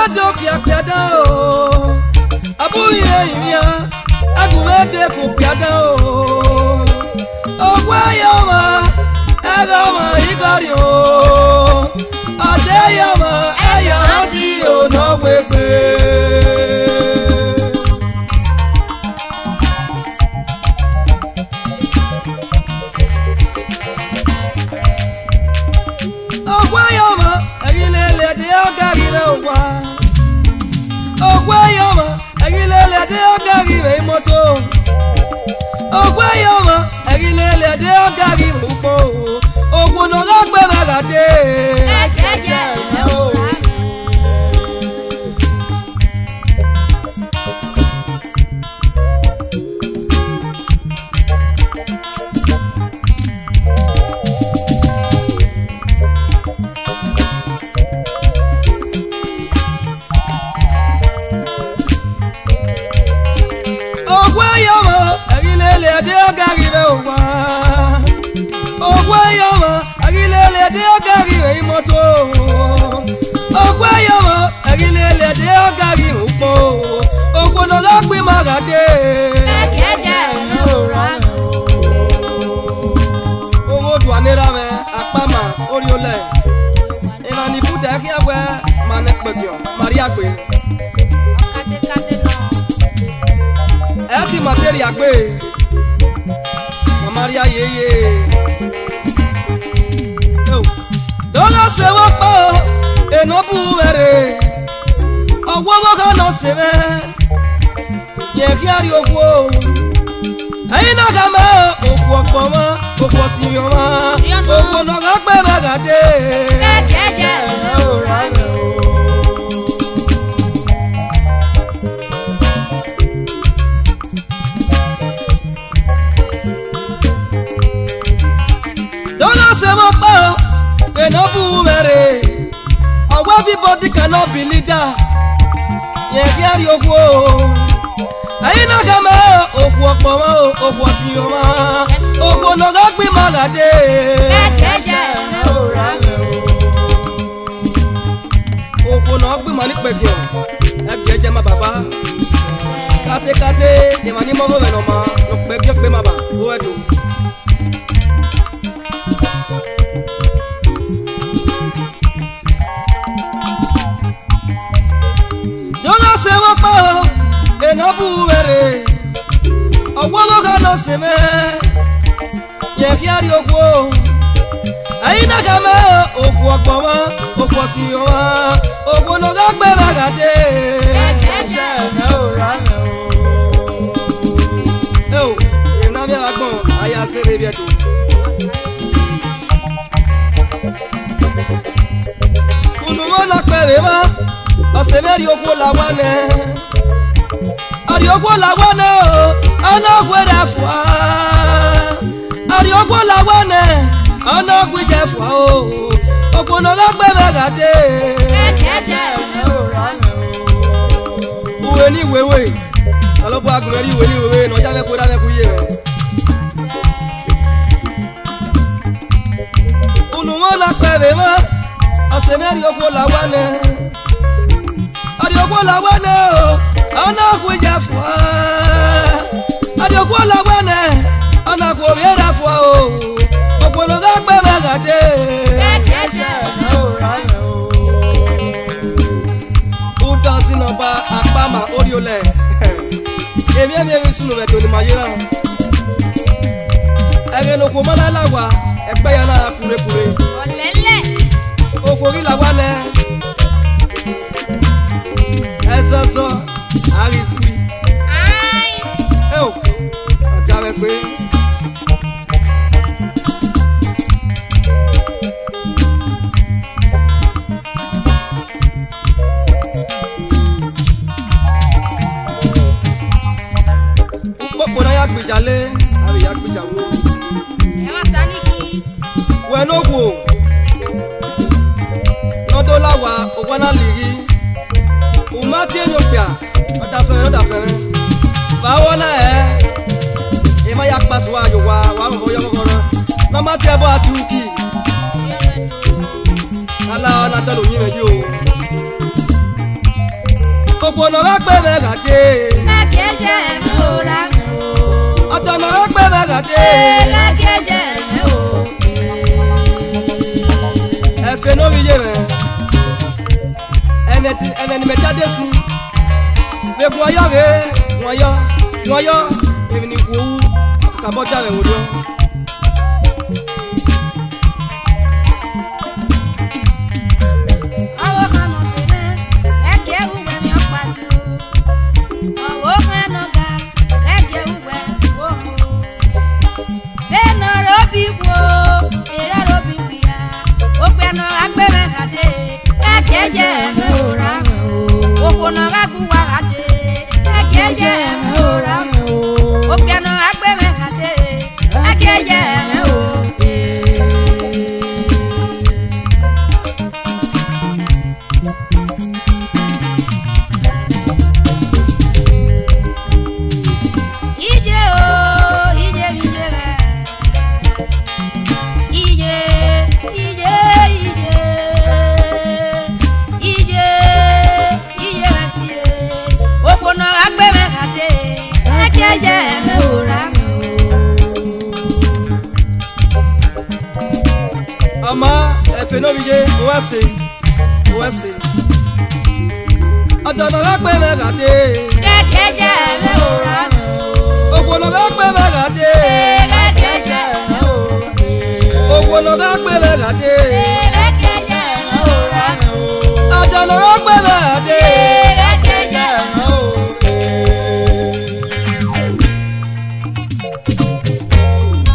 doki apiada o abuye imia agumete ku piada o ogwa yoma agama igari o ade yoma eya hasi o no wepe ogwa yoma agilele de ogari me ogwa ogwa yoma agilele de ogari me moto ogwa yoma agilele de ogari me upo ogun no gbe magade ekeje le o moto ogwa yomo agilele de ogari upo ogbono ga gbe magade ekeje no rano owo duanera me apama ori ole imani futa ki awe mane pegio maria gbe okate kate no e ti materia gbe maria yeye Dola se wa pa eno buwere Okhuodan no se me ye kiari ogwo Aina kama Okhuodan Okhuodan ogwo no ga gbe magade ekeje no rano Dola se wa pa no buwere owo everybody cannot be leader ye kiari ogwo ayina kama Okhuodan Okhuodan ogwo no ga gbe magade ekeje no rano ogwo no gbe mani pegio ekeje ma baba kate kate ye mani mo go no ma no pegio pe ma ba o edo buwere Okhuodan no se me ye kiari ogwo aina kama Okhuodan Okhuodan ogwo no ga gbe magade ekeje no rano ina me agbon aya sere bi edo unu mo na pere ma oseberi Okhuodan Okhuodan ana gwere fwa ari Okhuodan ana gwije fwa o ogbono ga gbe magade ekeje no rano uwe ni wewe alobo agumeri uwe ni wewe no ja me ko da me ku ye unu mo la pebe ma asemeri Okhuodan ari Okhuodan ana gwije fwa ari Okhuodan ana gwere fwa o ogbono ga gbe magade ekeje no rano udazi no ba apama ori ole emi eri sunu me to ni mayera ere no ko mala lawa egbe ya na kure kure olele okori lawa ne ezozo ari kui ai aga me pe jale abi agbejawo e ma taniki we no go no do lawa ogwana liri o ma ti enopia o da fere ba wona e ma ya paswa yo wa ro yo ro no ma ti ebo ati uki ala na telo yin meji o Efe no mi ye me. Ene me tade si. Be gun ayo re, gun ayo. Emi ni ku owu. Ka bo da me wo do. Ama efe no mi ye o wa se Odono ga pe me ga de kekeje me ora me Ogbono ga pe me ga de kekeje me ora Ogbono ga pe me ga de kekeje me ora Odono ga pe me ga de kekeje me ora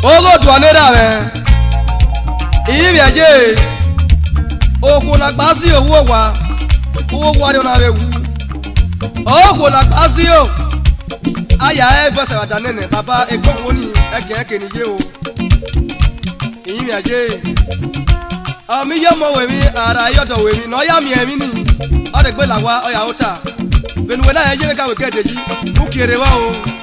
Ogo tu anera me Ibi aje Okhuodan la gbasi owo wa ni ona bewu Okhuodan la gbasi o aya e bo se wada nene baba egbogbo ni eke ni ye o Ibi aje Ami yo mo we mi ara yo do we mi no ya mi emi ni o de gbe lawa o ya ota Benuwe na ye me ka we kedeji ukire wa o